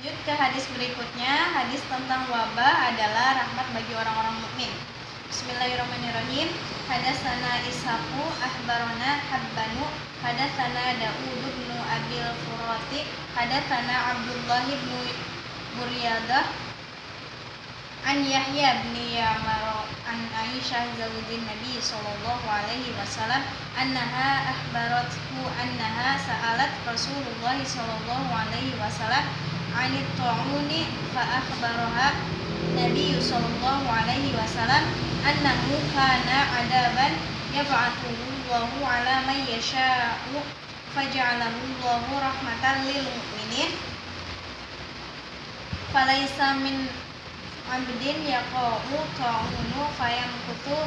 Lanjut ke hadis berikutnya. Hadis tentang wabah adalah rahmat bagi orang-orang mukmin. Bismillahirrahmanirrahim. Hadatsana Ishaqu akhbarana Habbanu hadatsana Daud bin Abil Furati hadatsana Abdullah bin Buryadah an Yahya bin Yamar an Aisyah zaujin Nabi sallallahu alaihi wasallam annaha akhbarathu annaha sa'alat Rasulullah sallallahu alaihi wasallam anit ta'uni fa akhbaraha Nabi sallallahu alaihi wasallam annahu kana adaban yab'athuhu Allahu ala man yasha'u faj'alahu Allahu rahmatan lil mu'minin falaysa min abdin yaqa'u ta'unu fayamkutu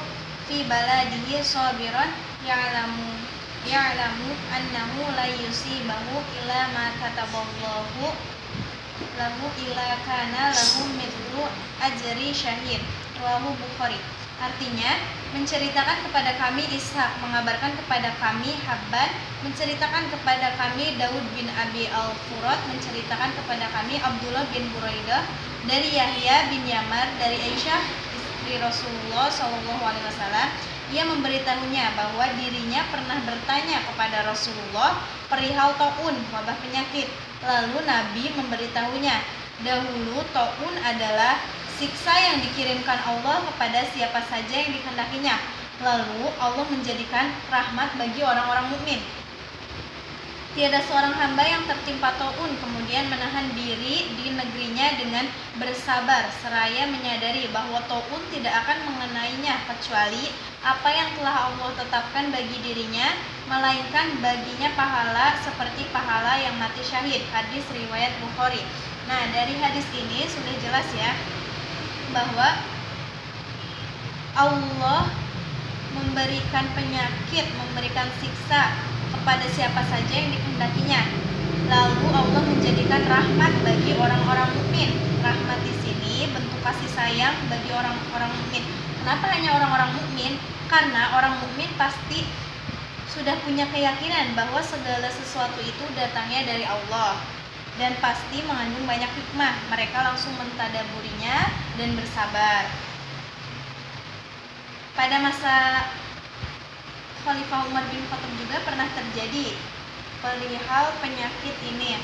fi baladihi sabiran ya'lamu annahu la yusibahu illa ma kataballahu lahu illa kana lahu mithlu ajri syahid. Rawahu Bukhari. Artinya, menceritakan kepada kami Ishaq, mengabarkan kepada kami Habban, menceritakan kepada kami Daud bin Abi al-Furat, menceritakan kepada kami Abdullah bin Buraidah dari Yahya bin Yamar dari Aisyah istri Rasulullah SAW. Ia memberitahunya bahwa dirinya pernah bertanya kepada Rasulullah perihal taun, wabah penyakit. Lalu Nabi memberitahunya, dahulu taun adalah siksa yang dikirimkan Allah kepada siapa saja yang dikehendakinya. Lalu Allah menjadikan rahmat bagi orang-orang mukmin. Tiada seorang hamba yang tertimpa taun kemudian menahan diri di negerinya dengan bersabar seraya menyadari bahwa taun tidak akan mengenainya kecuali apa yang telah Allah tetapkan bagi dirinya, melainkan baginya pahala seperti pahala yang mati syahid. Hadis riwayat Bukhari. Nah, dari hadis ini sudah jelas ya bahwa Allah memberikan penyakit, memberikan siksa kepada siapa saja yang dikehendakinya. Lalu Allah menjadikan rahmat bagi orang-orang mukmin. Rahmat di sini bentuk kasih sayang bagi orang-orang mukmin. Kenapa hanya orang-orang mukmin? Karena orang mukmin pasti sudah punya keyakinan bahwa segala sesuatu itu datangnya dari Allah dan pasti mengandung banyak hikmah. Mereka langsung mentadaburinya dan bersabar. Pada masa Khalifah Umar bin Khattab juga pernah terjadi perihal penyakit ini.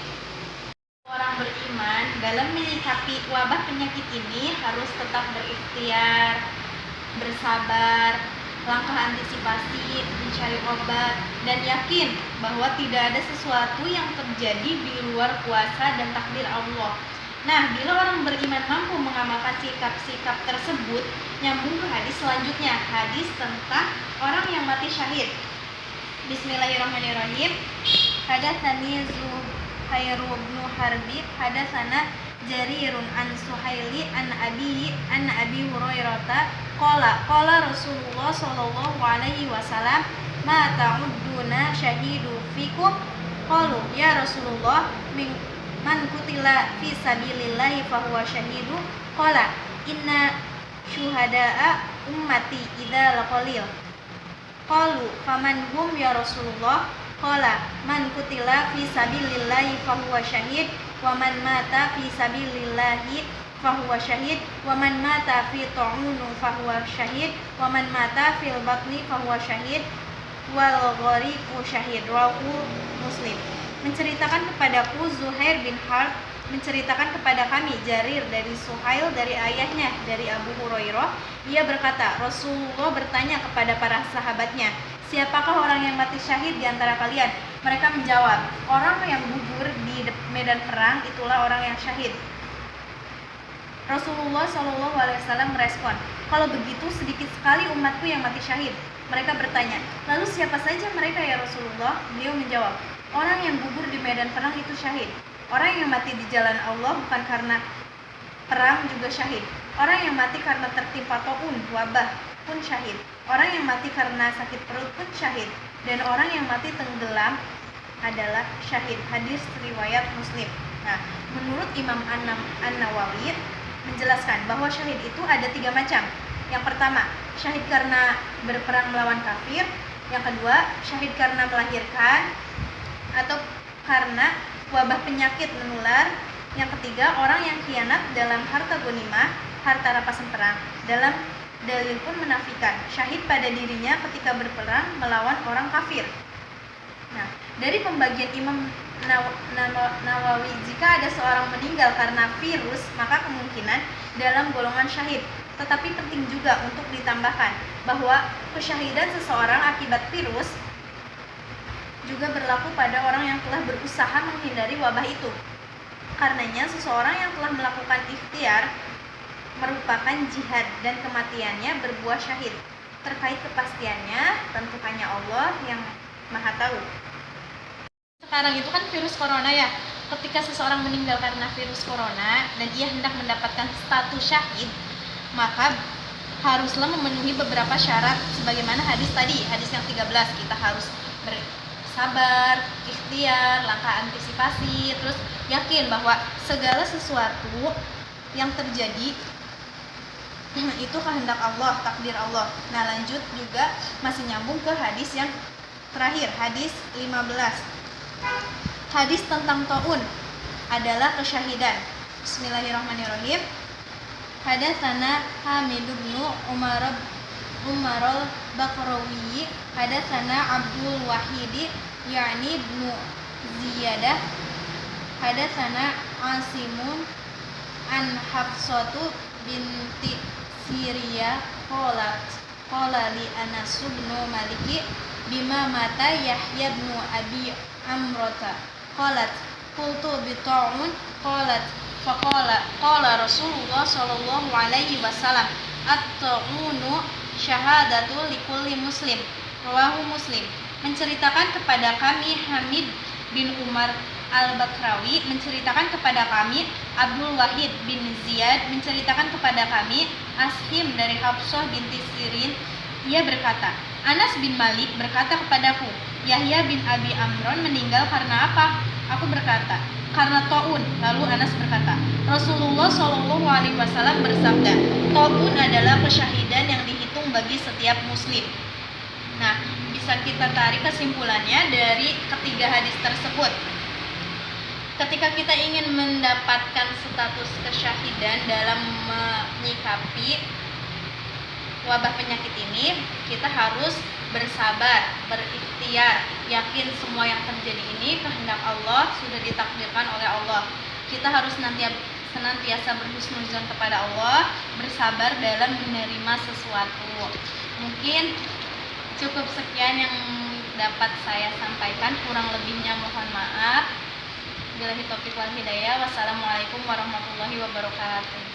Orang beriman dalam menyikapi wabah penyakit ini harus tetap berikhtiar, bersabar, langkah antisipasi, mencari obat, dan yakin bahwa tidak ada sesuatu yang terjadi di luar kuasa dan takdir Allah. Nah, bila orang beriman mampu mengamalkan sikap-sikap tersebut, nyambung ke hadis selanjutnya, hadis tentang orang yang mati syahid. Bismillahirrahmanirrahim. Hadatsani Zuhair bin Harbi, hadatsana Jarirun an Suhaili an Abi Hurairah qala Rasulullah sallallahu alaihi wasallam ma ta'udduna syahidu fikum qalu ya Rasulullah man kutila fi sabilillahi fahuwa syahidu qala inna syuhada'a ummati idza laqalil qalu faman hum ya Rasulullah qala man kutila fi sabilillahi fahuwa syahid wa man mata fi sabilillahi fahuwa syahid wa man mata fi ta'unu fahuwa syahid wa man mata fil batni fahuwa syahid wal ghariqu syahid. Rawahu Muslim. Menceritakan kepadaku Zuhair bin Harb, menceritakan kepada kami Jarir dari Suhail dari ayahnya dari Abu Hurairah. Ia berkata, Rasulullah bertanya kepada para sahabatnya, siapakah orang yang mati syahid di antara kalian? Mereka menjawab, orang yang gugur di medan perang itulah orang yang syahid. Rasulullah SAW merespon, kalau begitu sedikit sekali umatku yang mati syahid. Mereka bertanya, lalu siapa saja mereka ya Rasulullah? Beliau menjawab, orang yang gugur di medan perang itu syahid. Orang yang mati di jalan Allah bukan karena perang juga syahid. Orang yang mati karena tertimpa taun, wabah pun syahid. Orang yang mati karena sakit perut pun syahid. Dan orang yang mati tenggelam adalah syahid. Hadis riwayat Muslim. Nah, menurut Imam An-Nawawi menjelaskan bahwa syahid itu ada 3 macam. Yang pertama, syahid karena berperang melawan kafir. Yang kedua, syahid karena melahirkan atau karena wabah penyakit menular. Yang ketiga, orang yang khianat dalam harta ghanimah, harta rampasan perang. Dalam dalil pun menafikan syahid pada dirinya ketika berperang melawan orang kafir. Nah, dari pembagian Imam Nawawi, jika ada seorang meninggal karena virus, maka kemungkinan dalam golongan syahid. Tetapi penting juga untuk ditambahkan bahwa kesyahidan seseorang akibat virus juga berlaku pada orang yang telah berusaha menghindari wabah itu. Karenanya seseorang yang telah melakukan ikhtiar merupakan jihad dan kematiannya berbuah syahid. Terkait kepastiannya, tentu hanya Allah yang Maha Tahu. Sekarang itu kan virus corona ya. Ketika seseorang meninggal karena virus corona dan ia hendak mendapatkan status syahid, maka haruslah memenuhi beberapa syarat sebagaimana hadis tadi, hadis yang 13, kita harus bersabar, ikhtiar, langkah antisipasi, terus yakin bahwa segala sesuatu yang terjadi itu kehendak Allah, takdir Allah. Nah, lanjut juga masih nyambung ke hadis yang terakhir, hadis 15. Hadis tentang taun adalah kesyahidan. Bismillahirrahmanirrahim. Hadatsana Hamid bin Umar al-Bakrawi, hadatsana Abdul Wahid yakni bin Ziyadah, hadatsana Asimun an Hafsatu binti Syria qala li Anas bin Malik bima mata Yahya bin Abi Amrata qalat qultu bi ta'un qalat qala Rasulullah sallallahu alaihi wasallam at-ta'unu syahadatu likulli muslim, rawahu Muslim. Menceritakan kepada kami Hamid bin Umar al-Bakrawi, menceritakan kepada kami Abdul Wahid bin Ziyad, menceritakan kepada kami Ashim dari Hafsah binti Sirin. Ia berkata, Anas bin Malik berkata kepadaku, Yahya bin Abi Amron meninggal karena apa? Aku berkata, karena taun. Lalu Anas berkata, Rasulullah Shallallahu Alaihi Wasallam bersabda, taun adalah kesyahidan yang dihitung bagi setiap muslim. Nah, bisa kita tarik kesimpulannya dari ketiga hadis tersebut. Ketika kita ingin mendapatkan status kesyahidan dalam menyikapi wabah penyakit ini, kita harus bersabar, berikhtiar, yakin semua yang terjadi ini kehendak Allah, sudah ditakdirkan oleh Allah. Kita harus senantiasa berhusnuzon kepada Allah, bersabar dalam menerima sesuatu. Mungkin cukup sekian yang dapat saya sampaikan, kurang lebihnya mohon maaf. Billahi taufiq wal hidayah. Wassalamualaikum warahmatullahi wabarakatuh.